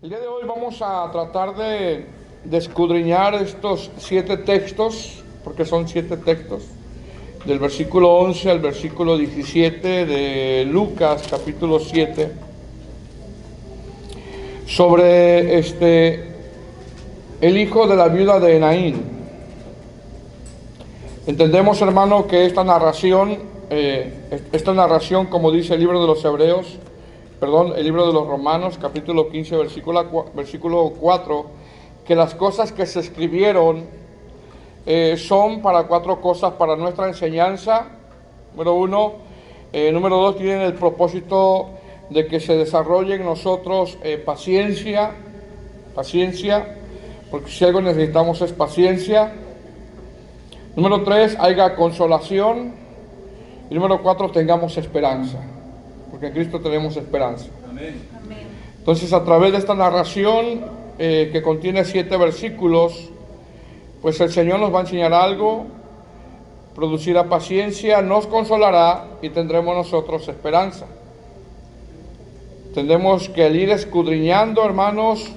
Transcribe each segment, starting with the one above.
El día de hoy vamos a tratar de escudriñar estos 7 textos, porque son 7 textos, del versículo 11 al versículo 17 de Lucas capítulo 7, sobre el hijo de la viuda de Naín. Entendemos, hermano, que esta narración, como dice el libro de los Hebreos, el libro de los Romanos, capítulo 15, versículo 4, que las cosas que se escribieron son para 4 cosas: para nuestra enseñanza, número 1, número 2, tienen el propósito de que se desarrolle en nosotros paciencia, porque si algo necesitamos es paciencia. Número 3, haya consolación. Y número 4, tengamos esperanza, porque en Cristo tenemos esperanza. Amén. Entonces, a través de esta narración que contiene 7 versículos, pues el Señor nos va a enseñar algo, producirá paciencia, nos consolará y tendremos nosotros esperanza. Tendremos que al ir escudriñando, hermanos,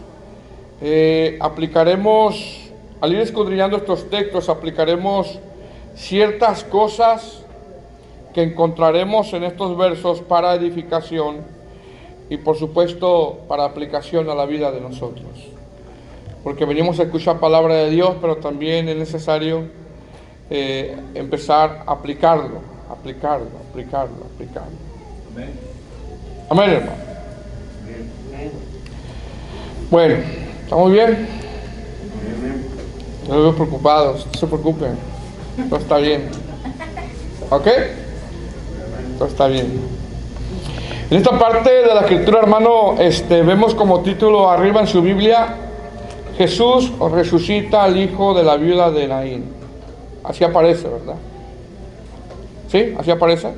al ir escudriñando estos textos, aplicaremos ciertas cosas que encontraremos en estos versos para edificación y, por supuesto, para aplicación a la vida de nosotros. Porque venimos a escuchar palabra de Dios, pero también es necesario empezar a aplicarlo. Amén. Amén, hermano. Bueno, ¿estamos bien? No los veo preocupados, no se preocupen, todo está bien. ¿Ok? Todo está bien. En esta parte de la escritura, hermano, vemos como título arriba en su Biblia: Jesús resucita al hijo de la viuda de Naín. Así aparece, ¿verdad? ¿Sí? ¿Así aparece?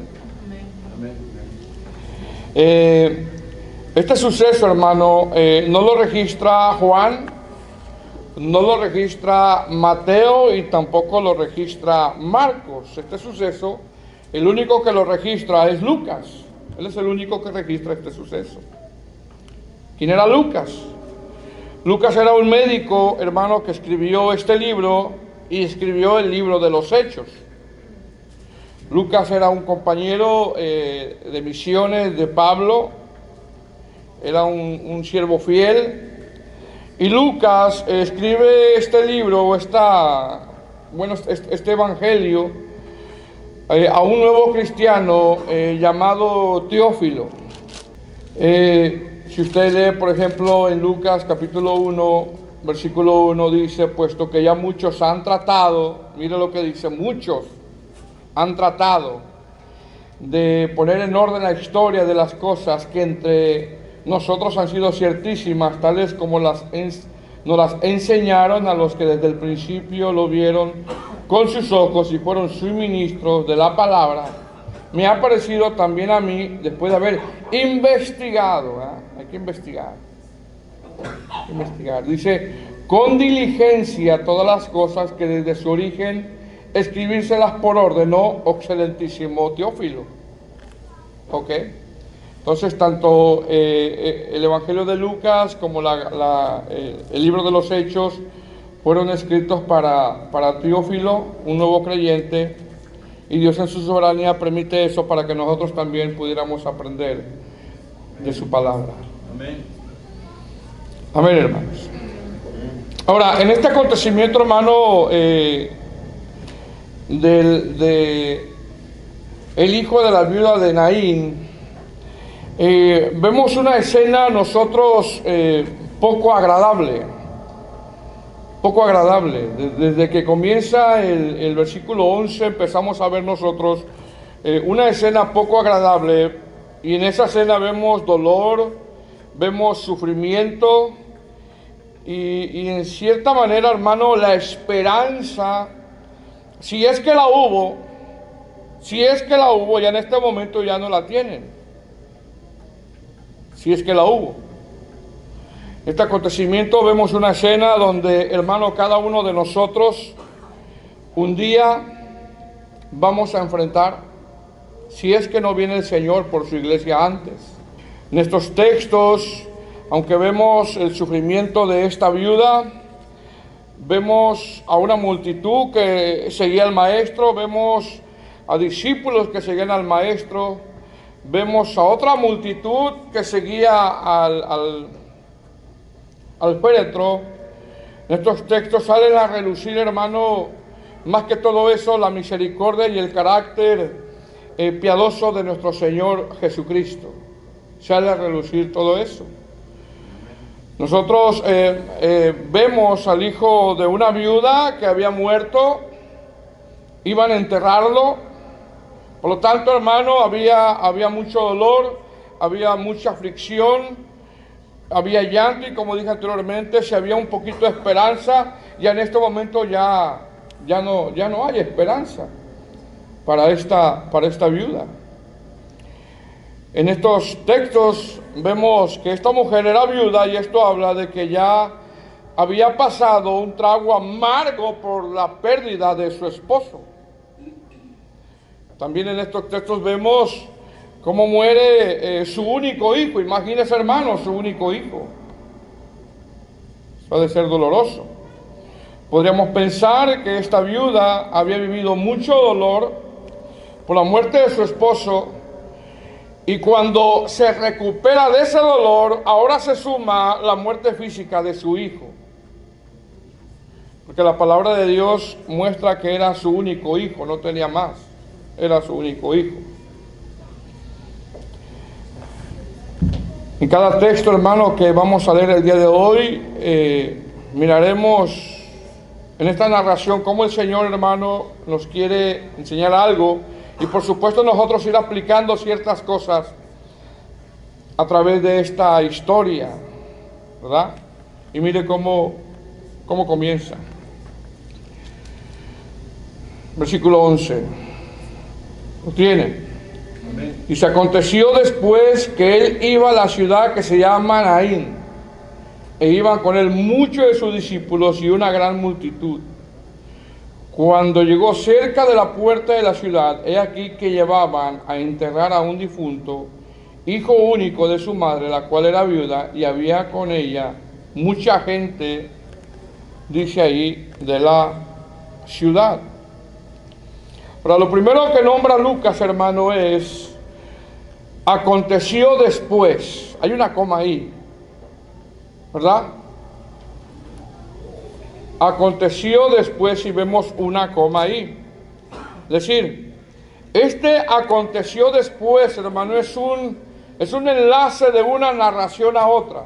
Este suceso, hermano, no lo registra Juan, no lo registra Mateo y tampoco lo registra Marcos. Este suceso, el único que lo registra es Lucas. Él es el único que registra este suceso. ¿Quién era Lucas? Lucas era un médico, hermano, que escribió este libro y escribió el libro de los Hechos. Lucas era un compañero de misiones de Pablo, era un siervo fiel. Y Lucas escribe este libro, este evangelio, a un nuevo cristiano llamado Teófilo. Si usted lee, por ejemplo, en Lucas capítulo 1, versículo 1, dice: puesto que ya muchos han tratado, mire lo que dice, muchos han tratado de poner en orden la historia de las cosas que entre nosotros han sido ciertísimas, tales como nos las enseñaron a los que desde el principio lo vieron con sus ojos y fueron suministros de la palabra. Me ha parecido también a mí, después de haber investigado, hay que investigar, dice, con diligencia todas las cosas que desde su origen escribírselas por orden, ¿no? Excelentísimo Teófilo. ¿Ok? Entonces, tanto el Evangelio de Lucas como el libro de los Hechos fueron escritos para Teófilo, un nuevo creyente, y Dios en su soberanía permite eso para que nosotros también pudiéramos aprender de su palabra. Amén. Amén, hermanos. Ahora, en este acontecimiento, hermano, el hijo de la viuda de Naín, vemos una escena nosotros poco agradable. Desde que comienza el versículo 11 empezamos a ver nosotros una escena poco agradable, y en esa escena vemos dolor, vemos sufrimiento y en cierta manera, hermano, la esperanza, si es que la hubo, ya en este momento ya no la tienen. Si es que la hubo. Este acontecimiento vemos una escena donde, hermano, cada uno de nosotros un día vamos a enfrentar, si es que no viene el Señor por su iglesia antes. En estos textos aunque vemos el sufrimiento de esta viuda, vemos a una multitud que seguía al maestro, vemos a discípulos que seguían al maestro, vemos a otra multitud que seguía al féretro. En estos textos salen a relucir, hermano, más que todo eso, la misericordia y el carácter piadoso de nuestro Señor Jesucristo. Sale a relucir todo eso. Nosotros vemos al hijo de una viuda que había muerto, iban a enterrarlo, por lo tanto, hermano, había mucho dolor, había mucha aflicción, había llanto, y como dije anteriormente, si había un poquito de esperanza, ya en este momento ya no hay esperanza para esta viuda. En estos textos vemos que esta mujer era viuda, y esto habla de que ya había pasado un trago amargo por la pérdida de su esposo. También en estos textos vemos cómo muere su único hijo. Imagínense, hermanos, su único hijo. Eso ha de ser doloroso. Podríamos pensar que esta viuda había vivido mucho dolor por la muerte de su esposo, y cuando se recupera de ese dolor, ahora se suma la muerte física de su hijo. Porque la palabra de Dios muestra que era su único hijo, no tenía más. Era su único hijo. En cada texto, hermano, que vamos a leer el día de hoy, miraremos en esta narración cómo el Señor, hermano, nos quiere enseñar algo, y por supuesto nosotros ir aplicando ciertas cosas a través de esta historia, ¿verdad? Y mire cómo comienza. Versículo 11. ¿Lo tiene? Amén. Y se aconteció después que él iba a la ciudad que se llama Naín, e iban con él muchos de sus discípulos y una gran multitud. Cuando llegó cerca de la puerta de la ciudad, he aquí que llevaban a enterrar a un difunto, hijo único de su madre, la cual era viuda, y había con ella mucha gente, dice ahí, de la ciudad. Pero lo primero que nombra Lucas, hermano, es aconteció después. Hay una coma ahí, ¿verdad? Aconteció después, y vemos una coma ahí. Es decir, este aconteció después, hermano, es un enlace de una narración a otra.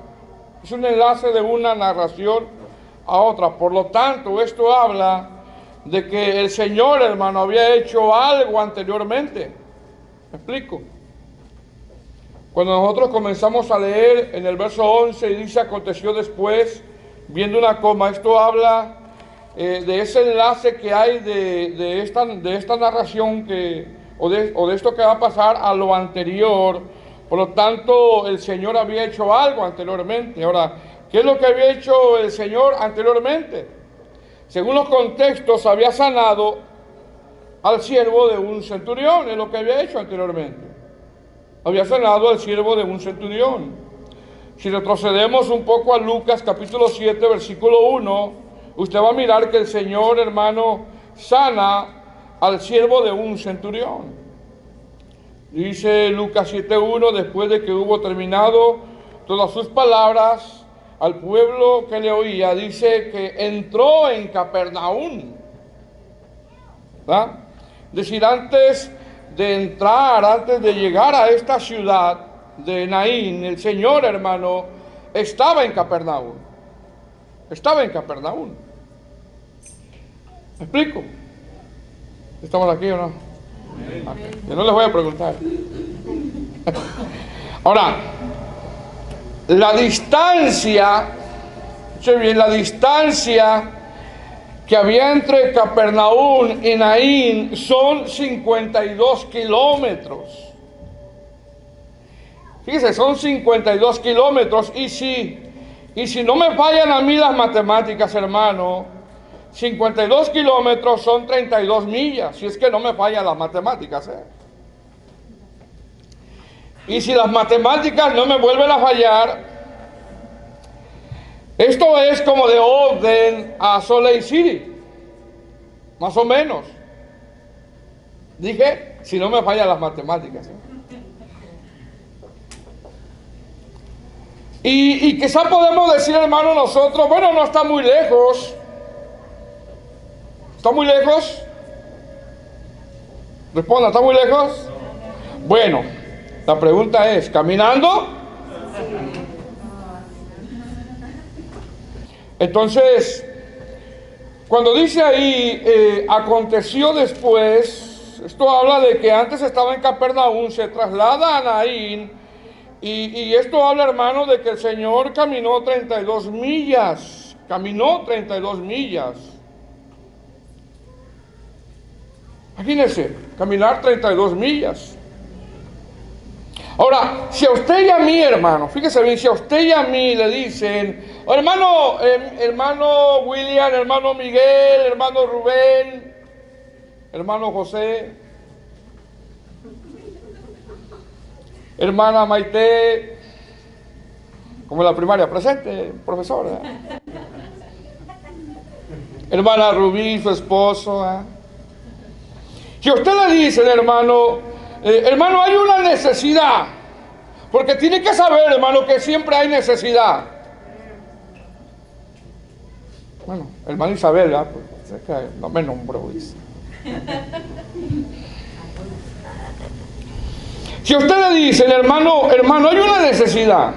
Es un enlace de una narración a otra. Por lo tanto, esto habla de que el Señor, hermano, había hecho algo anteriormente. ¿Me explico? Cuando nosotros comenzamos a leer en el verso 11 y dice aconteció después, viendo una coma, esto habla de ese enlace que hay de esta narración o de esto que va a pasar a lo anterior. Por lo tanto, el Señor había hecho algo anteriormente. Ahora, ¿qué es lo que había hecho el Señor anteriormente? Según los contextos, había sanado al siervo de un centurión, es lo que había hecho anteriormente. Había sanado al siervo de un centurión. Si retrocedemos un poco a Lucas capítulo 7, versículo 1, usted va a mirar que el Señor, hermano, sana al siervo de un centurión. Dice Lucas 7:1, después de que hubo terminado todas sus palabras al pueblo que le oía, dice que entró en Capernaum. ¿Verdad? Es decir, antes de llegar a esta ciudad de Naín, el Señor, hermano, estaba en Capernaum. Estaba en Capernaum. ¿Me explico? ¿Estamos aquí o no? Okay. Yo no les voy a preguntar. Ahora, la distancia, escuchen bien, la distancia que había entre Capernaum y Naín son 52 kilómetros. Fíjense, son 52 kilómetros. Y si no me fallan a mí las matemáticas, hermano, 52 kilómetros son 32 millas, si es que no me fallan las matemáticas. Y si las matemáticas no me vuelven a fallar, Esto es como de Ogden a Salt Lake City, más o menos. Dije, si no me fallan las matemáticas, ¿eh? Y quizá podemos decir, hermano, nosotros, bueno, no está muy lejos. ¿Está muy lejos? Responda, ¿está muy lejos? Bueno, la pregunta es, ¿caminando? Entonces, cuando dice ahí, aconteció después, esto habla de que antes estaba en Capernaum, se traslada a Naín, y esto habla, hermano, de que el Señor caminó 32 millas, caminó 32 millas. Imagínense, caminar 32 millas. Ahora, si a usted y a mí, hermano, fíjese bien, si a usted y a mí le dicen, oh, hermano, hermano William, hermano Miguel, hermano Rubén, hermano José, hermana Maite, como en la primaria, presente, profesora. Hermana Rubí, su esposo. Si a usted le dicen, hermano, hermano, hay una necesidad, porque tiene que saber, hermano, que siempre hay necesidad. Bueno, hermano Isabel, pues, no me nombró, dice. Si a usted le dicen, hermano, hay una necesidad,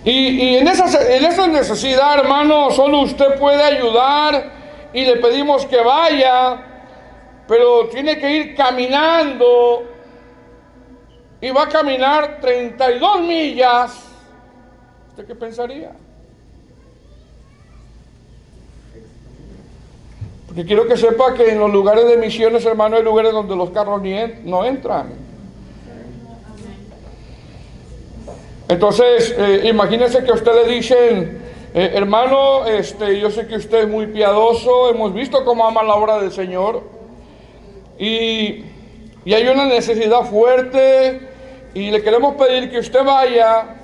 y en esa necesidad, hermano, solo usted puede ayudar, y le pedimos que vaya, pero tiene que ir caminando, y va a caminar 32 millas, ¿usted qué pensaría? Porque quiero que sepa que en los lugares de misiones, hermano, hay lugares donde los carros no entran. Entonces, imagínense que a usted le dicen, hermano, yo sé que usted es muy piadoso, hemos visto cómo ama la obra del Señor, y hay una necesidad fuerte, y le queremos pedir que usted vaya,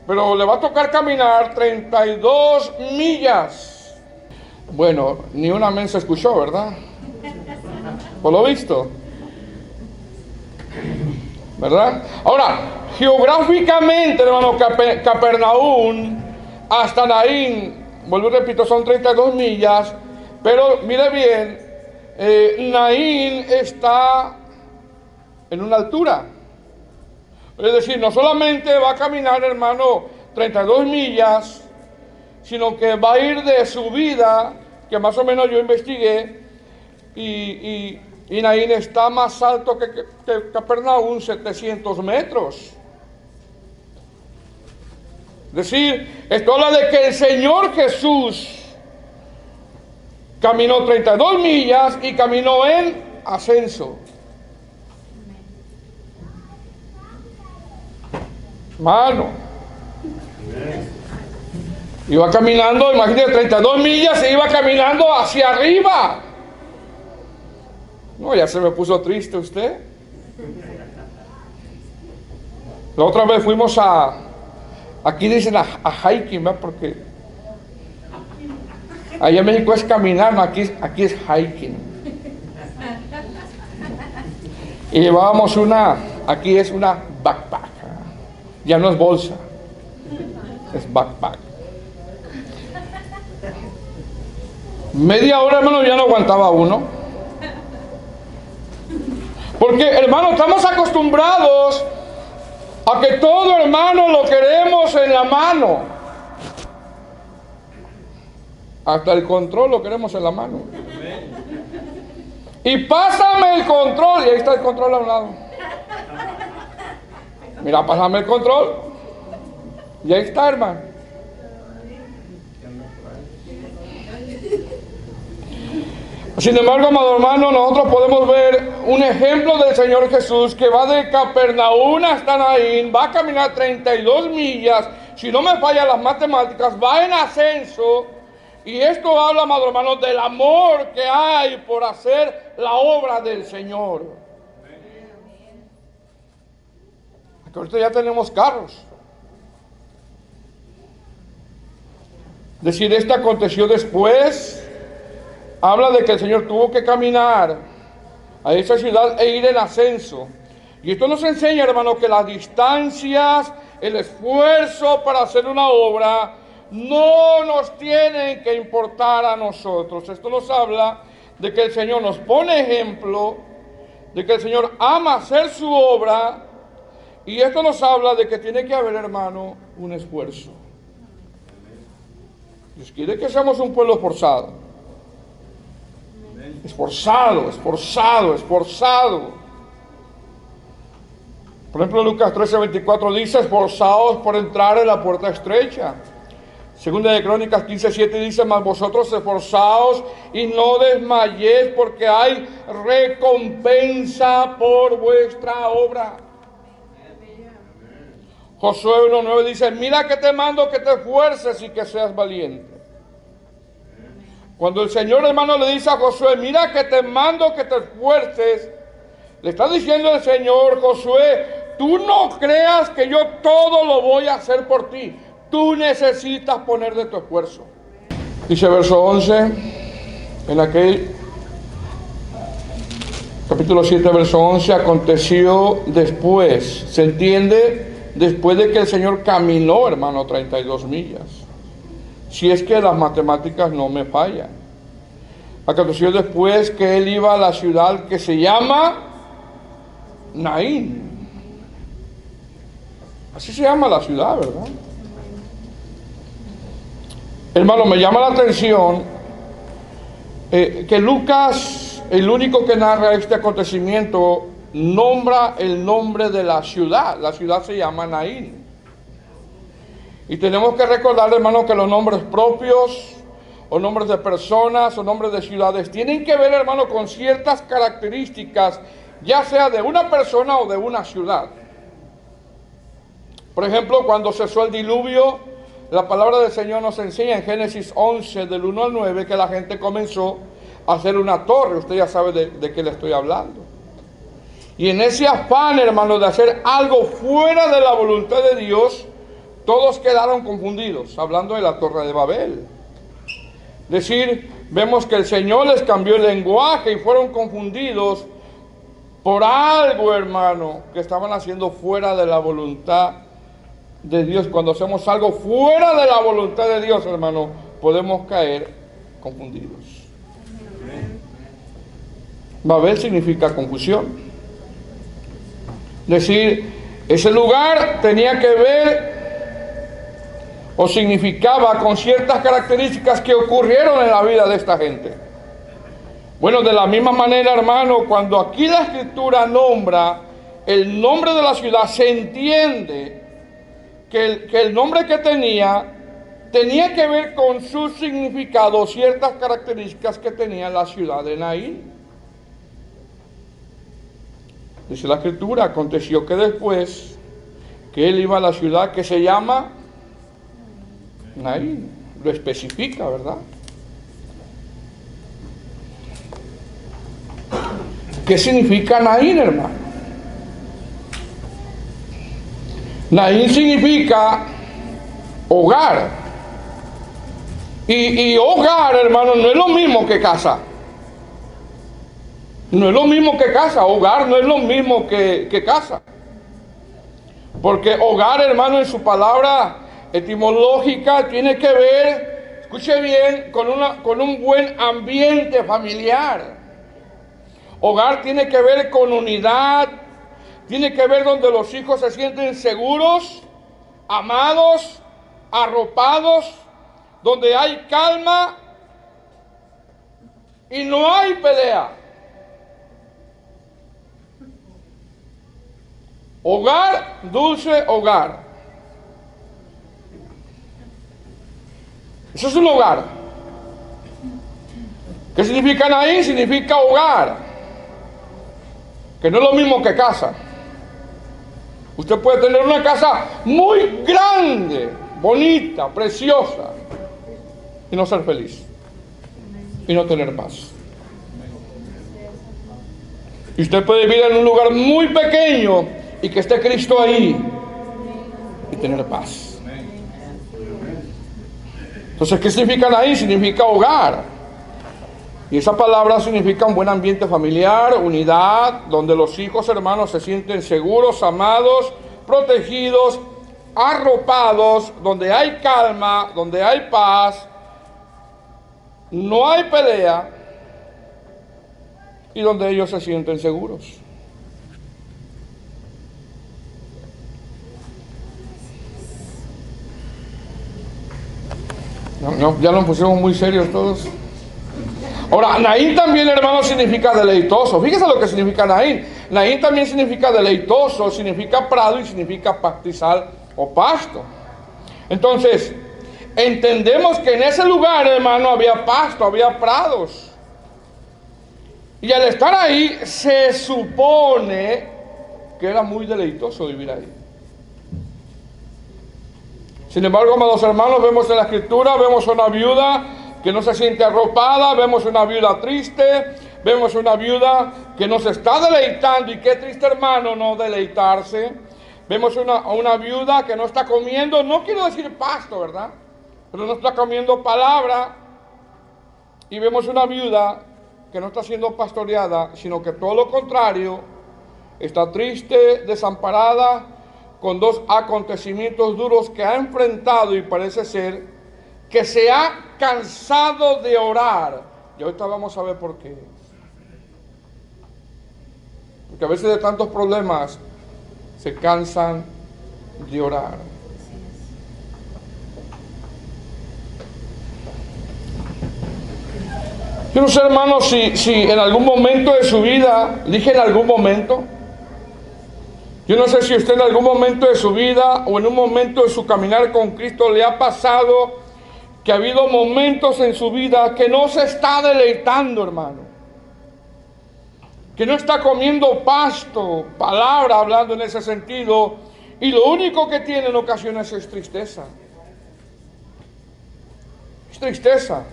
pero le va a tocar caminar 32 millas. Bueno, ni un amén se escuchó, ¿verdad? Por lo visto, ¿verdad? Ahora, geográficamente, hermano, Capernaum hasta Naín, vuelvo y repito, son 32 millas, pero mire bien, Naín está en una altura. Es decir, no solamente va a caminar, hermano, 32 millas, sino que va a ir de subida, que más o menos yo investigué, y Naín está más alto que Capernaum, 700 metros. Es decir, esto habla de que el Señor Jesús caminó 32 millas y caminó en ascenso. Mano. Iba caminando, imagínate, 32 millas e iba caminando hacia arriba. No, ya se me puso triste usted. La otra vez fuimos aquí dicen a hiking, ¿verdad? Porque allá en México es caminar, no, aquí es hiking. Y llevábamos aquí es una backpack. Ya no es bolsa, es backpack. Media hora, hermano, ya no aguantaba uno. Porque, hermano, estamos acostumbrados a que todo, hermano, lo queremos en la mano. Hasta el control lo queremos en la mano. Y pásame el control. Y ahí está el control a un lado. Mira, pásame el control. Y ahí está, hermano. Sin embargo, amado hermano, nosotros podemos ver un ejemplo del Señor Jesús que va de Capernaum hasta Naín, va a caminar 32 millas, si no me fallan las matemáticas, va en ascenso, y esto habla, amado hermano, del amor que hay por hacer la obra del Señor. Aquí ahorita ya tenemos carros. Decir, esto aconteció después, habla de que el Señor tuvo que caminar a esa ciudad e ir en ascenso. Y esto nos enseña, hermano, que las distancias, el esfuerzo para hacer una obra, no nos tienen que importar a nosotros. Esto nos habla de que el Señor nos pone ejemplo, de que el Señor ama hacer su obra, y esto nos habla de que tiene que haber, hermano, un esfuerzo. Dios quiere que seamos un pueblo esforzado. Esforzado, esforzado, esforzado. Por ejemplo, Lucas 13:24 dice, esforzaos por entrar en la puerta estrecha. Segunda de Crónicas 15:7 dice, mas vosotros esforzaos y no desmayéis, porque hay recompensa por vuestra obra. Josué 1:9 dice, mira que te mando que te esfuerces y que seas valiente. Cuando el Señor, hermano, le dice a Josué, mira que te mando que te esfuerces, le está diciendo el Señor, Josué, tú no creas que yo todo lo voy a hacer por ti. Tú necesitas poner de tu esfuerzo. Dice verso 11, en aquel capítulo 7, verso 11, aconteció después, se entiende, después de que el Señor caminó, hermano, 32 millas. Si es que las matemáticas no me fallan. Aconteció después que él iba a la ciudad que se llama Naín. Así se llama la ciudad, ¿verdad? Hermano, me llama la atención que Lucas, el único que narra este acontecimiento, nombra el nombre de la ciudad. La ciudad se llama Naín. Y tenemos que recordar, hermano, que los nombres propios, o nombres de personas, o nombres de ciudades, tienen que ver, hermano, con ciertas características, ya sea de una persona o de una ciudad. Por ejemplo, cuando cesó el diluvio, la palabra del Señor nos enseña en Génesis 11, del 1 al 9, que la gente comenzó a hacer una torre. Usted ya sabe de qué le estoy hablando. Y en ese afán, hermano, de hacer algo fuera de la voluntad de Dios, todos quedaron confundidos, hablando de la Torre de Babel. Es decir, vemos que el Señor les cambió el lenguaje y fueron confundidos por algo, hermano, que estaban haciendo fuera de la voluntad de Dios. Cuando hacemos algo fuera de la voluntad de Dios, hermano, podemos caer confundidos. Babel significa confusión. Es decir, ese lugar tenía que ver o significaba con ciertas características que ocurrieron en la vida de esta gente. Bueno, de la misma manera, hermano, cuando aquí la Escritura nombra el nombre de la ciudad, se entiende que el nombre que tenía que ver con su significado, ciertas características que tenía la ciudad de Naín. Dice la Escritura, aconteció que después que él iba a la ciudad que se llama Naín, lo especifica, ¿verdad? ¿Qué significa Naín, hermano? Naín significa hogar. Y hogar, hermano, no es lo mismo que casa. No es lo mismo que casa. Hogar no es lo mismo que casa. Porque hogar, hermano, en su palabra etimológica tiene que ver, escuche bien, con un buen ambiente familiar. Hogar tiene que ver con unidad, tiene que ver donde los hijos se sienten seguros, amados, arropados, donde hay calma y no hay pelea. Hogar, dulce hogar. Eso es un hogar. ¿Qué significa Naín? Significa hogar. Que no es lo mismo que casa. Usted puede tener una casa muy grande, bonita, preciosa, y no ser feliz. Y no tener paz. Y usted puede vivir en un lugar muy pequeño y que esté Cristo ahí y tener paz. Entonces, ¿qué significa Naín? Significa hogar. Y esa palabra significa un buen ambiente familiar, unidad, donde los hijos hermanos se sienten seguros, amados, protegidos, arropados, donde hay calma, donde hay paz, no hay pelea y donde ellos se sienten seguros. No, ya nos pusimos muy serios todos. Ahora, Naín también, hermano, significa deleitoso. Fíjese lo que significa Naín. Naín también significa deleitoso, significa prado y significa pastizal o pasto. Entonces, entendemos que en ese lugar, hermano, había pasto, había prados. Y al estar ahí, se supone que era muy deleitoso vivir ahí. Sin embargo, amados hermanos, vemos en la Escritura, vemos una viuda que no se siente arropada, vemos una viuda triste, vemos una viuda que no se está deleitando, y qué triste, hermano, no deleitarse. Vemos una viuda que no está comiendo, no quiero decir pasto, ¿verdad? Pero no está comiendo palabra. Y vemos una viuda que no está siendo pastoreada, sino que todo lo contrario, está triste, desamparada, con dos acontecimientos duros que ha enfrentado, y parece ser que se ha cansado de orar. Y ahorita vamos a ver por qué. Porque a veces de tantos problemas se cansan de orar. Yo no sé, hermano, si en algún momento de su vida, dije en algún momento, yo no sé si usted en algún momento de su vida o en un momento de su caminar con Cristo le ha pasado que ha habido momentos en su vida que no se está deleitando, hermano. Que no está comiendo pasto, palabra hablando en ese sentido, y lo único que tiene en ocasiones es tristeza. Es tristeza.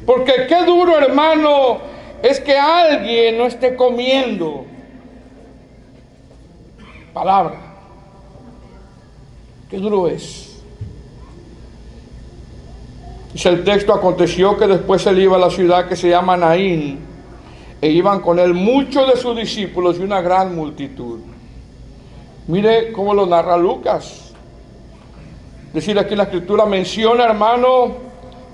Porque qué duro, hermano, es que alguien no esté comiendo palabra. Qué duro es. Dice el texto: aconteció que después él iba a la ciudad que se llama Naín, e iban con él muchos de sus discípulos y una gran multitud. Mire cómo lo narra Lucas. Es decir, aquí la Escritura menciona, hermano,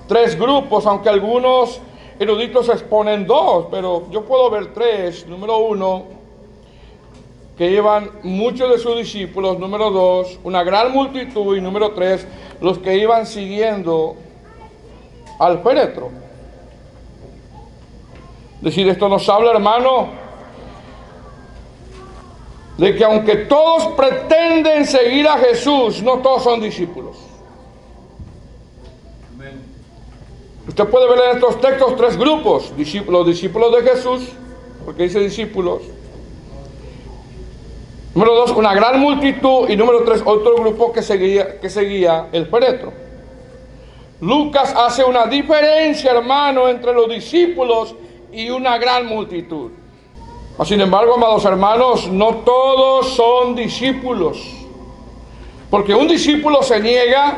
tres grupos, aunque algunos eruditos exponen dos, pero yo puedo ver tres. Número uno, que iban muchos de sus discípulos. Número dos, una gran multitud. Y número tres, los que iban siguiendo al féretro. Es decir, esto nos habla, hermano, de que aunque todos pretenden seguir a Jesús, no todos son discípulos. Amén. Usted puede ver en estos textos tres grupos: discípulos de Jesús, porque dice discípulos. Número dos, una gran multitud. Y número tres, otro grupo que seguía el féretro. Lucas hace una diferencia, hermano, entre los discípulos y una gran multitud. Sin embargo, amados hermanos, no todos son discípulos. Porque un discípulo se niega,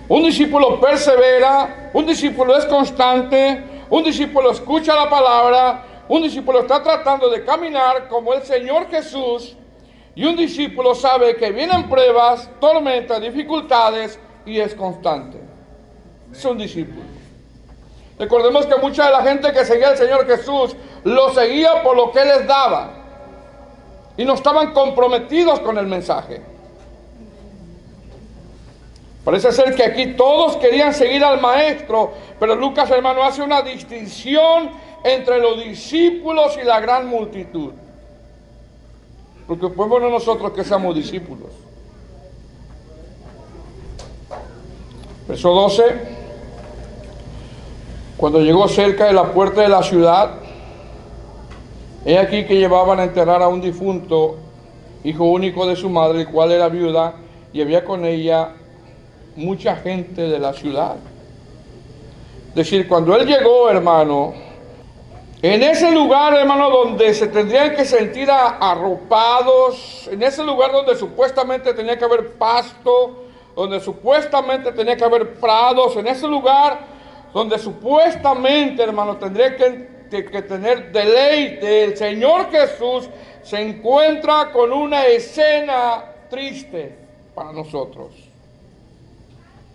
un discípulo persevera, un discípulo es constante, un discípulo escucha la palabra, un discípulo está tratando de caminar como el Señor Jesús, y un discípulo sabe que vienen pruebas, tormentas, dificultades, y es constante. Es un discípulo. Recordemos que mucha de la gente que seguía al Señor Jesús lo seguía por lo que Él les daba, y no estaban comprometidos con el mensaje. Parece ser que aquí todos querían seguir al Maestro, pero Lucas, hermano, hace una distinción entre los discípulos y la gran multitud. Porque pues bueno, nosotros que seamos discípulos. Verso 12. Cuando llegó cerca de la puerta de la ciudad, he aquí que llevaban a enterrar a un difunto, hijo único de su madre, el cual era viuda, y había con ella mucha gente de la ciudad. Es decir, cuando él llegó, hermano, en ese lugar, hermano, donde se tendrían que sentir arropados, en ese lugar donde supuestamente tenía que haber pasto, donde supuestamente tenía que haber prados, en ese lugar donde supuestamente, hermano, tendría que tener deleite, el Señor Jesús se encuentra con una escena triste para nosotros.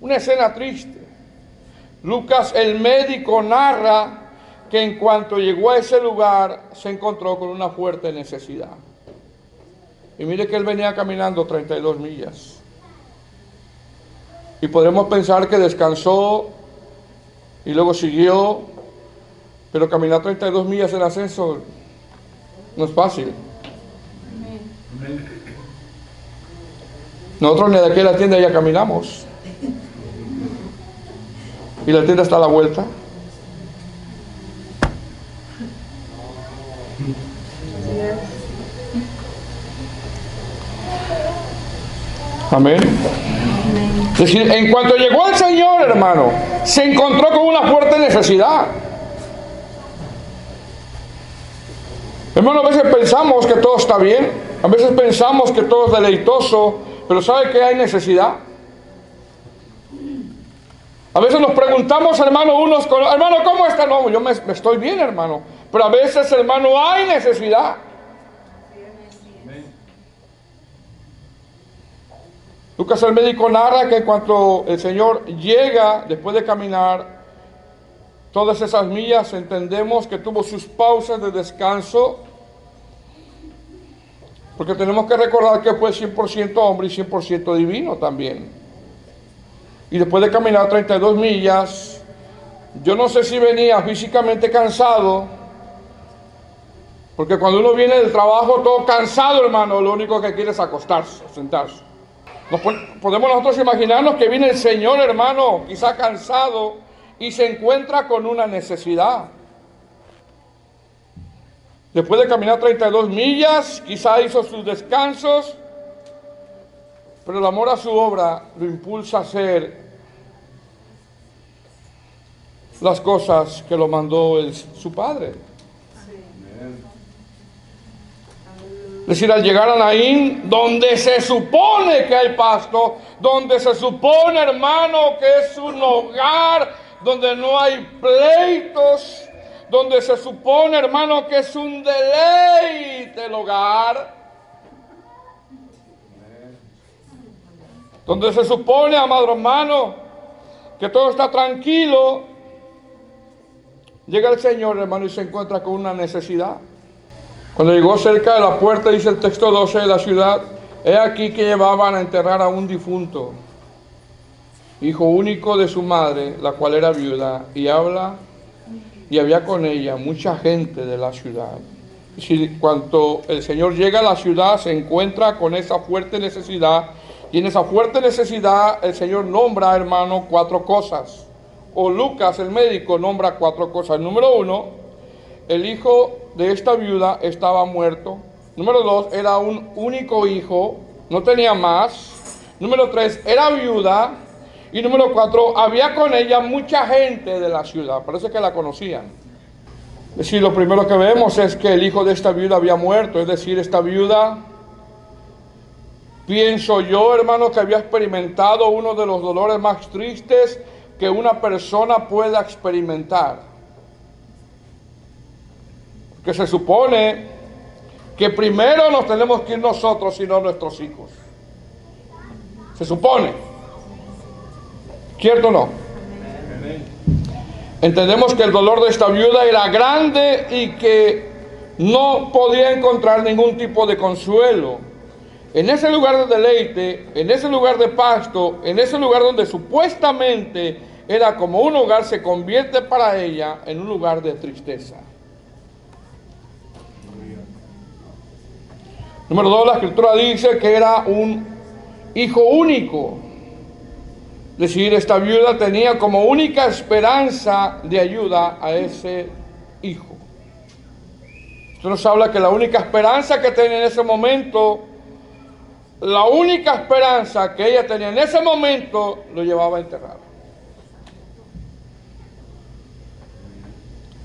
Una escena triste. Lucas, el médico, narra que en cuanto llegó a ese lugar se encontró con una fuerte necesidad. Y mire que él venía caminando 32 millas. Y podemos pensar que descansó y luego siguió, pero caminar 32 millas en ascenso no es fácil. Nosotros ni de aquí a la tienda ya caminamos. Y la tienda está a la vuelta. Amén. Es decir, en cuanto llegó el Señor, hermano, se encontró con una fuerte necesidad. Hermano, a veces pensamos que todo está bien, a veces pensamos que todo es deleitoso, pero ¿sabe que hay necesidad? A veces nos preguntamos, hermano, hermano, ¿cómo está? No, yo me estoy bien, hermano, pero a veces, hermano, hay necesidad. Lucas el médico narra que en cuanto el Señor llega, después de caminar todas esas millas, entendemos que tuvo sus pausas de descanso, porque tenemos que recordar que fue 100% hombre y 100% divino también. Y después de caminar 32 millas, yo no sé si venía físicamente cansado, porque cuando uno viene del trabajo todo cansado, hermano, lo único que quiere es acostarse, sentarse. Podemos nosotros imaginarnos que viene el Señor, hermano, quizá cansado, y se encuentra con una necesidad. Después de caminar 32 millas, quizá hizo sus descansos, pero el amor a su obra lo impulsa a hacer las cosas que lo mandó su Padre. Es decir, al llegar a Naín, donde se supone que hay pasto, donde se supone, hermano, que es un hogar, donde no hay pleitos, donde se supone, hermano, que es un deleite el hogar, donde se supone, amado hermano, que todo está tranquilo, llega el Señor, hermano, y se encuentra con una necesidad. Cuando llegó cerca de la puerta, dice el texto 12 de la ciudad, he aquí que llevaban a enterrar a un difunto, hijo único de su madre, la cual era viuda, y había con ella mucha gente de la ciudad. Y cuando el Señor llega a la ciudad, se encuentra con esa fuerte necesidad, y en esa fuerte necesidad el Señor nombra, hermano, 4 cosas. O Lucas, el médico, nombra 4 cosas. Número 1, el hijo de esta viuda estaba muerto. Número 2, era un único hijo, no tenía más. Número 3, era viuda. Y número 4, había con ella mucha gente de la ciudad, parece que la conocían. Es decir, lo primero que vemos es que el hijo de esta viuda había muerto, es decir, esta viuda, pienso yo, hermano, que había experimentado uno de los dolores más tristes que una persona pueda experimentar. Que se supone que primero nos tenemos que ir nosotros y no nuestros hijos. Se supone. ¿Cierto o no? Entendemos que el dolor de esta viuda era grande y que no podía encontrar ningún tipo de consuelo. En ese lugar de deleite, en ese lugar de pasto, en ese lugar donde supuestamente era como un hogar, se convierte para ella en un lugar de tristeza. Número 2, la escritura dice que era un hijo único. Es decir, esta viuda tenía como única esperanza de ayuda a ese hijo. Esto nos habla que la única esperanza que tenía en ese momento, la única esperanza que ella tenía en ese momento, lo llevaba a enterrar.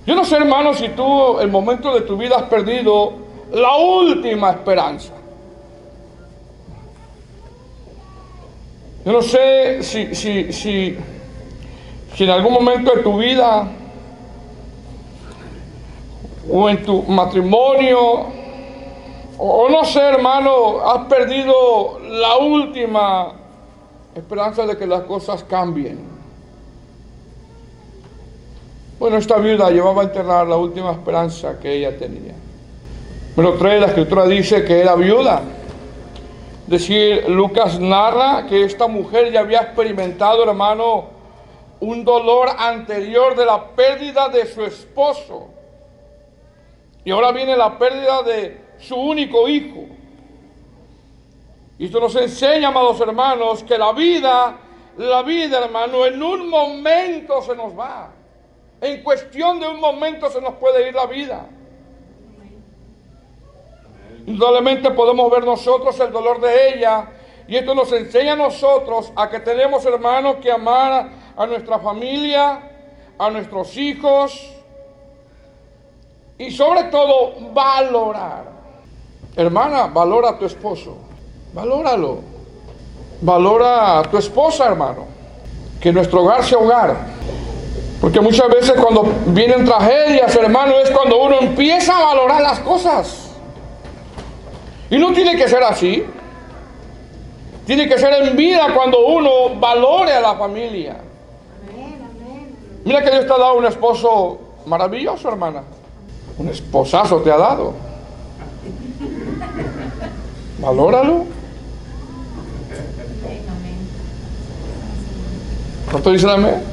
Yo no sé, hermano, si tú en el momento de tu vida has perdido la última esperanza. Yo no sé si en algún momento de tu vida o en tu matrimonio, o no sé, hermano, has perdido la última esperanza de que las cosas cambien. Bueno, esta viuda llevaba a enterrar la última esperanza que ella tenía. Número 3, la escritura dice que era viuda. Es decir, Lucas narra que esta mujer ya había experimentado, hermano, un dolor anterior de la pérdida de su esposo. Y ahora viene la pérdida de su único hijo. Y esto nos enseña, amados hermanos, que la vida, hermano, en un momento se nos va. En cuestión de un momento se nos puede ir la vida. Indudablemente podemos ver nosotros el dolor de ella. Y esto nos enseña a nosotros a que tenemos, hermanos, que amar a nuestra familia, a nuestros hijos. Y sobre todo, valorar. Hermana, valora a tu esposo. Valóralo. Valora a tu esposa, hermano. Que nuestro hogar sea hogar. Porque muchas veces cuando vienen tragedias, hermano, es cuando uno empieza a valorar las cosas. Y no tiene que ser así. Tiene que ser en vida cuando uno valore a la familia. Mira que Dios te ha dado un esposo maravilloso, hermana. Un esposazo te ha dado. Valóralo. ¿Cuánto dicen amén?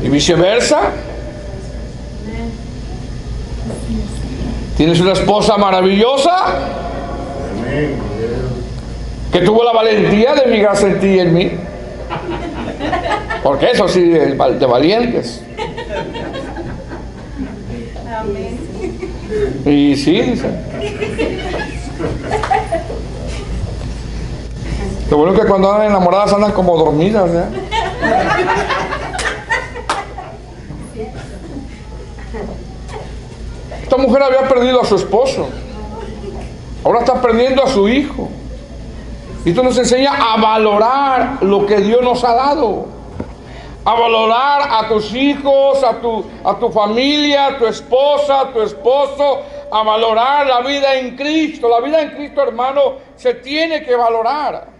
Y viceversa. ¿Tienes una esposa maravillosa? Que tuvo la valentía de emigrarse en ti y en mí. Porque eso sí, de valientes. Y sí, dice. Lo bueno es que cuando andan enamoradas andan como dormidas, ¿eh? Esta mujer había perdido a su esposo. Ahora está perdiendo a su hijo. Y esto nos enseña a valorar lo que Dios nos ha dado. A valorar a tus hijos, a tu familia, a tu esposa, a tu esposo. A valorar la vida en Cristo. La vida en Cristo, hermano, se tiene que valorar.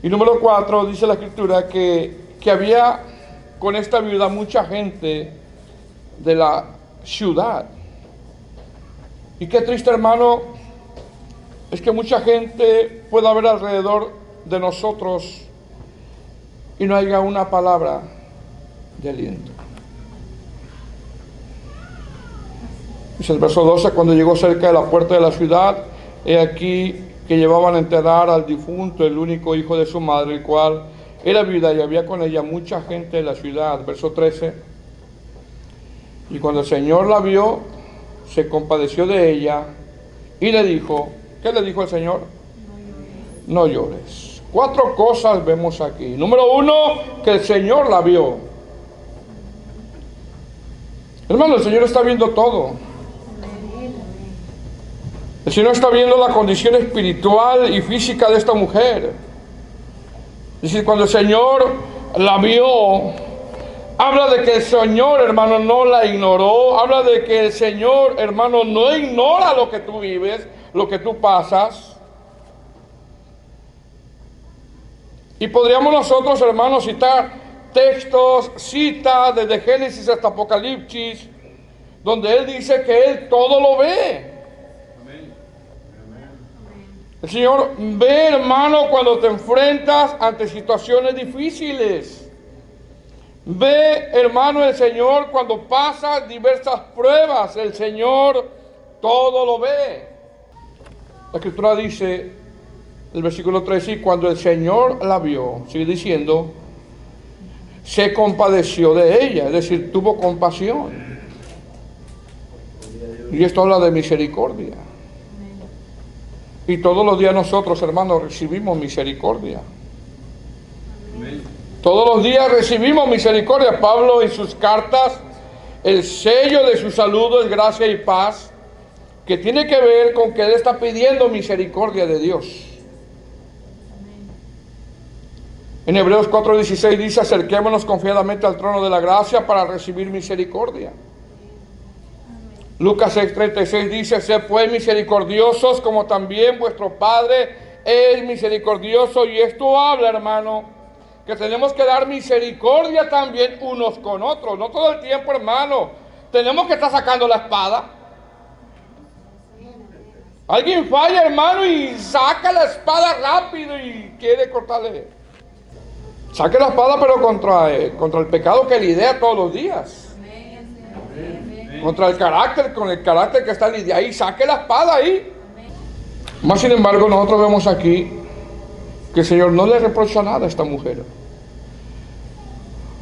Y número 4, dice la escritura que había con esta viuda mucha gente de la ciudad. Y qué triste, hermano, es que mucha gente pueda haber alrededor de nosotros y no haya una palabra de aliento. Dice el verso 12, cuando llegó cerca de la puerta de la ciudad, he aquí que llevaban a enterrar al difunto, el único hijo de su madre, el cual era viuda y había con ella mucha gente de la ciudad. Verso 13, y cuando el Señor la vio, se compadeció de ella y le dijo, ¿qué le dijo el Señor? No llores. 4 cosas vemos aquí. Número 1, que el Señor la vio. Hermano, el Señor está viendo todo. El Señor está viendo la condición espiritual y física de esta mujer. Es decir, cuando el Señor la vio, habla de que el Señor, hermano, no la ignoró. Habla de que el Señor, hermano, no ignora lo que tú vives, lo que tú pasas. Y podríamos nosotros, hermanos, citar textos, citas desde Génesis hasta Apocalipsis, donde Él dice que Él todo lo ve. El Señor ve, hermano, cuando te enfrentas ante situaciones difíciles. Ve, hermano, el Señor cuando pasas diversas pruebas. El Señor todo lo ve. La Escritura dice, el versículo 13, y cuando el Señor la vio, sigue diciendo, se compadeció de ella, es decir, tuvo compasión. Y esto habla de misericordia. Y todos los días nosotros, hermanos, recibimos misericordia. Todos los días recibimos misericordia. Pablo en sus cartas, el sello de su saludo es gracia y paz, que tiene que ver con que él está pidiendo misericordia de Dios. En Hebreos 4:16 dice: acerquémonos confiadamente al trono de la gracia para recibir misericordia. Lucas 6:36 dice: sed pues misericordiosos como también vuestro Padre es misericordioso. Y esto habla, hermano, que tenemos que dar misericordia también unos con otros. No todo el tiempo, hermano, tenemos que estar sacando la espada. Alguien falla, hermano, y saca la espada rápido y quiere cortarle. Saque la espada, pero contra el pecado que lidia todos los días. Contra el carácter, con el carácter que está lidiando ahí. Saque la espada ahí. Más sin embargo, nosotros vemos aquí que el Señor no le reprocha nada a esta mujer.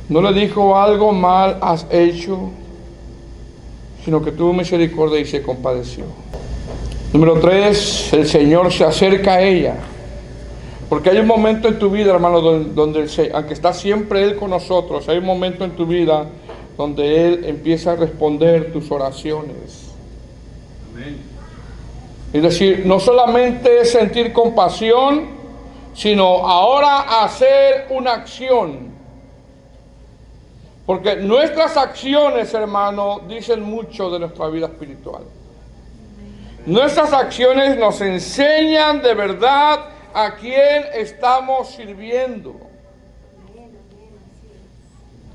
No le dijo: algo mal has hecho, sino que tuvo misericordia y se compadeció. Número 3, el Señor se acerca a ella. Porque hay un momento en tu vida, hermano, donde aunque está siempre Él con nosotros, hay un momento en tu vida donde Él empieza a responder tus oraciones. Amén. Es decir, no solamente es sentir compasión, sino ahora hacer una acción. Porque nuestras acciones, hermano, dicen mucho de nuestra vida espiritual. Nuestras acciones nos enseñan de verdad a quién estamos sirviendo.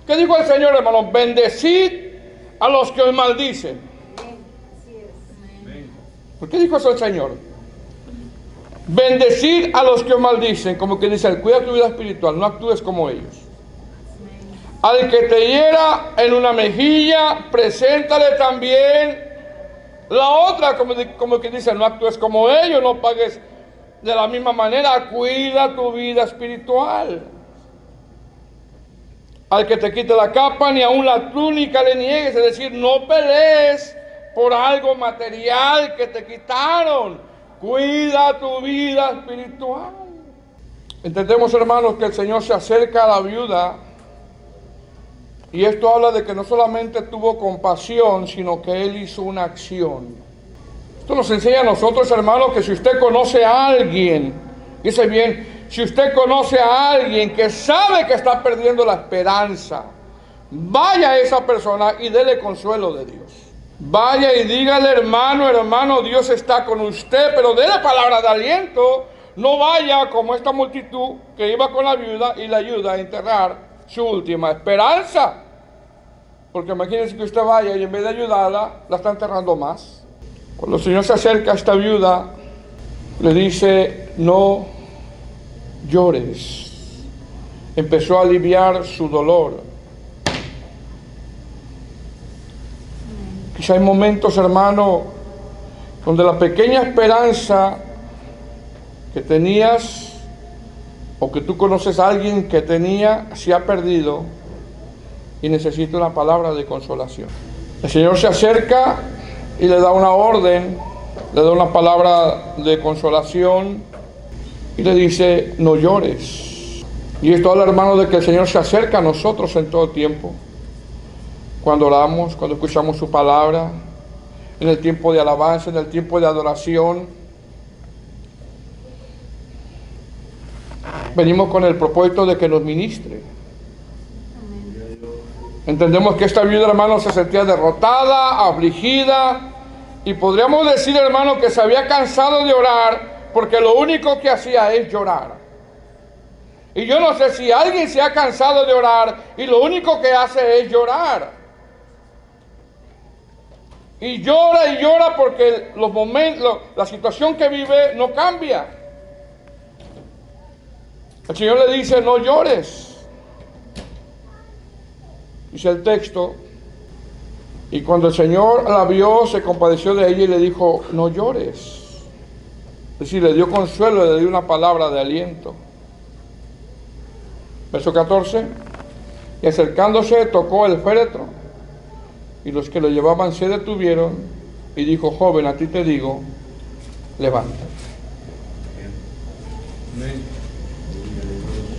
¿Qué dijo el Señor, hermano? Bendecid a los que os maldicen. ¿Por qué dijo eso el Señor? Bendecid a los que os maldicen. Como que dice: cuida tu vida espiritual, no actúes como ellos. Al que te hiera en una mejilla, preséntale también la otra. Como que dice: no actúes como ellos, no pagues de la misma manera, cuida tu vida espiritual. Al que te quite la capa, ni aun la túnica le niegues. Es decir, no pelees por algo material que te quitaron. Cuida tu vida espiritual. Entendemos, hermanos, que el Señor se acerca a la viuda. Y esto habla de que no solamente tuvo compasión, sino que Él hizo una acción. Esto nos enseña a nosotros, hermanos, que si usted conoce a alguien, dice bien, si usted conoce a alguien que sabe que está perdiendo la esperanza, vaya a esa persona y dele consuelo de Dios. Vaya y dígale: hermano, Dios está con usted, pero dele palabra de aliento. No vaya como esta multitud que iba con la viuda y le ayuda a enterrar su última esperanza. Porque imagínense que usted vaya y en vez de ayudarla, la está enterrando más. Cuando el Señor se acerca a esta viuda, le dice: no llores. Empezó a aliviar su dolor. Quizá hay momentos, hermano, donde la pequeña esperanza que tenías, o que tú conoces a alguien que tenía, se ha perdido y necesita una palabra de consolación. El Señor se acerca y le da una orden, le da una palabra de consolación y le dice: no llores. Y esto habla, hermano, de que el Señor se acerca a nosotros en todo tiempo. Cuando oramos, cuando escuchamos su palabra, en el tiempo de alabanza, en el tiempo de adoración. Venimos con el propósito de que nos ministre. Entendemos que esta viuda, hermano, se sentía derrotada, afligida, y podríamos decir, hermano, que se había cansado de orar, porque lo único que hacía es llorar. Y yo no sé si alguien se ha cansado de orar y lo único que hace es llorar. Y llora porque los momentos, la situación que vive no cambia. El Señor le dice: no llores. Dice el texto: y cuando el Señor la vio, se compadeció de ella y le dijo: no llores. Es decir, le dio consuelo, le dio una palabra de aliento. Verso 14: y acercándose tocó el féretro, y los que lo llevaban se detuvieron, y dijo: joven, a ti te digo, levántate.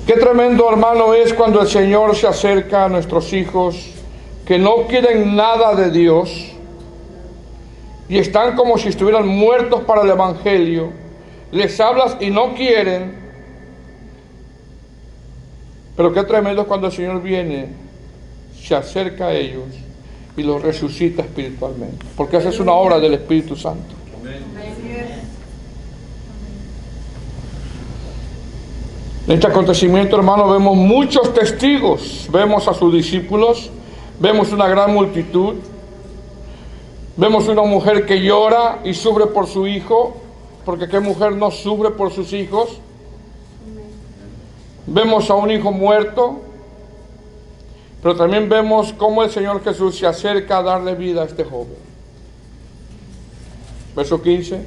Qué tremendo, hermano, es cuando el Señor se acerca a nuestros hijos que no quieren nada de Dios y están como si estuvieran muertos para el Evangelio. Les hablas y no quieren. Pero qué tremendo es cuando el Señor viene, se acerca a ellos y los resucita espiritualmente. Porque esa es una obra del Espíritu Santo. En este acontecimiento, hermano, vemos muchos testigos. Vemos a sus discípulos, vemos una gran multitud, vemos una mujer que llora y sufre por su hijo, porque qué mujer no sufre por sus hijos. Vemos a un hijo muerto, pero también vemos cómo el Señor Jesús se acerca a darle vida a este joven. Verso 15.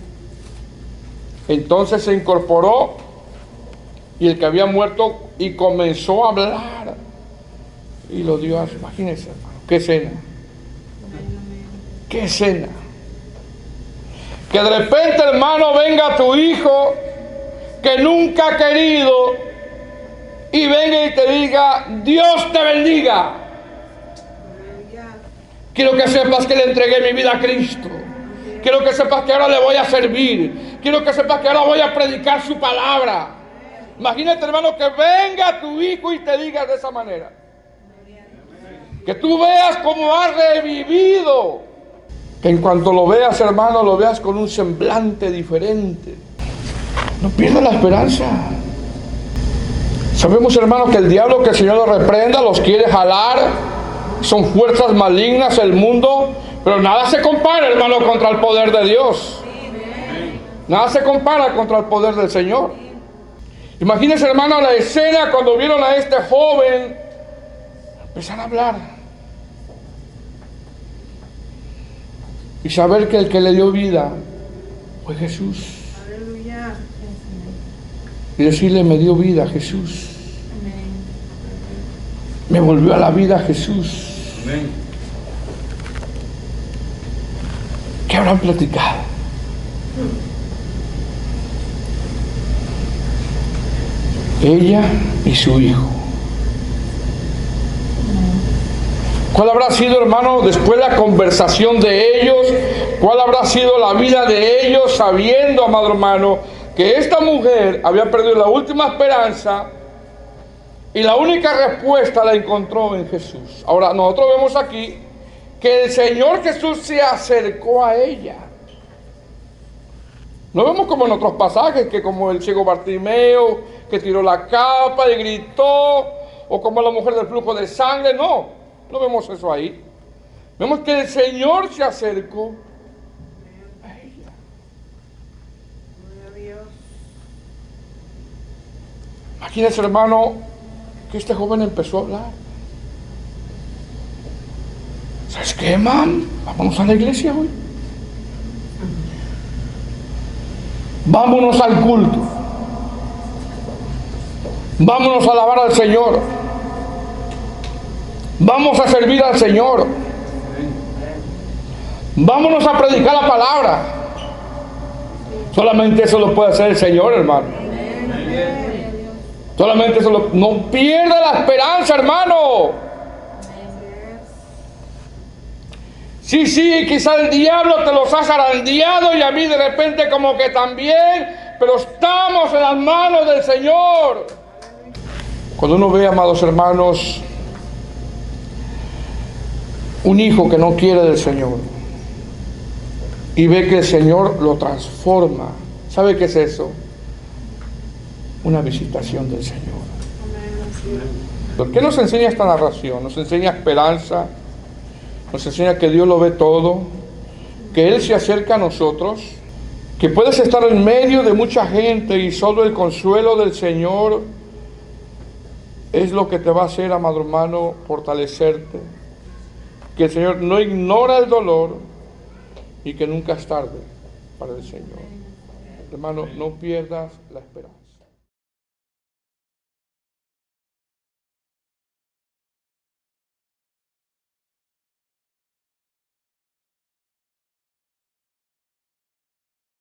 Entonces se incorporó y el que había muerto y comenzó a hablar y lo dio a su... Imagínense, hermano, qué escena. Qué escena. Que de repente, hermano, venga tu hijo que nunca ha querido y venga y te diga: Dios te bendiga. Quiero que sepas que le entregué mi vida a Cristo. Quiero que sepas que ahora le voy a servir. Quiero que sepas que ahora voy a predicar su palabra. Imagínate, hermano, que venga tu hijo y te diga de esa manera. Que tú veas cómo ha revivido. Que en cuanto lo veas, hermano, lo veas con un semblante diferente. No pierdas la esperanza. Sabemos, hermano, que el diablo, que el Señor lo reprenda, los quiere jalar. Son fuerzas malignas el mundo. Pero nada se compara, hermano, contra el poder de Dios. Nada se compara contra el poder del Señor. Imagínense, hermano, la escena cuando vieron a este joven empezar a hablar y saber que el que le dio vida fue Jesús. Aleluya. Y decirle: me dio vida Jesús. Amén. Me volvió a la vida Jesús. Amén. ¿Qué habrán platicado? Ella y su hijo. ¿Cuál habrá sido, hermano, después la conversación de ellos? ¿Cuál habrá sido la vida de ellos, sabiendo, amado hermano, que esta mujer había perdido la última esperanza y la única respuesta la encontró en Jesús? Ahora, nosotros vemos aquí que el Señor Jesús se acercó a ella. No vemos como en otros pasajes, que como el ciego Bartimeo, que tiró la capa y gritó, o como la mujer del flujo de sangre. No vemos eso ahí. Vemos que el Señor se acercó a ella. Imagínense, hermano, que este joven empezó a hablar. ¿Sabes qué, mam? Vámonos a la iglesia hoy. Vámonos al culto. Vámonos a alabar al Señor. Vamos a servir al Señor. Vámonos a predicar la palabra. Solamente eso lo puede hacer el Señor, hermano. Solamente eso no pierda la esperanza, hermano. Sí, quizá el diablo te los ha zarandeado y a mí de repente como que también, pero estamos en las manos del Señor. Cuando uno ve, amados hermanos, un hijo que no quiere del Señor y ve que el Señor lo transforma, ¿sabe qué es eso? Una visitación del Señor. ¿Por qué nos enseña esta narración? Nos enseña esperanza. Nos enseña que Dios lo ve todo, que Él se acerca a nosotros, que puedes estar en medio de mucha gente y solo el consuelo del Señor es lo que te va a hacer, amado hermano, fortalecerte. Que el Señor no ignora el dolor y que nunca es tarde para el Señor. Hermano, no pierdas la esperanza.